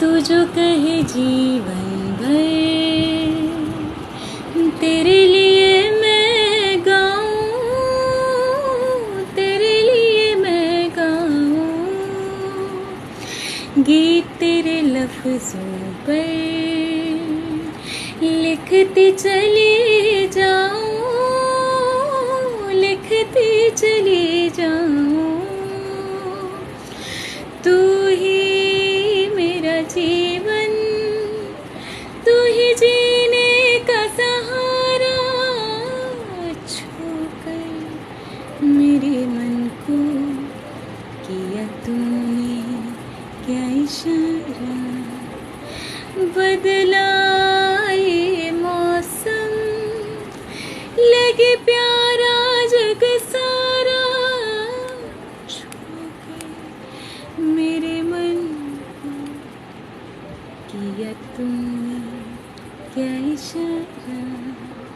तू जो कहे जीवन भर तेरे लिए मैं गाऊं, तेरे लिए मैं गाऊं। गीत तेरे लफ्जों पर लिखती चली जाऊं, लिखती चली जाऊं। तू ही मेरा जीवन, तू ही जीने का सहारा। छूकर मेरे मन को किया तूने क्या इशारा। बदला ये मौसम, लगे प्यारा जग सारा। छूकर मेरे मन को किया तूने क्या इशारा।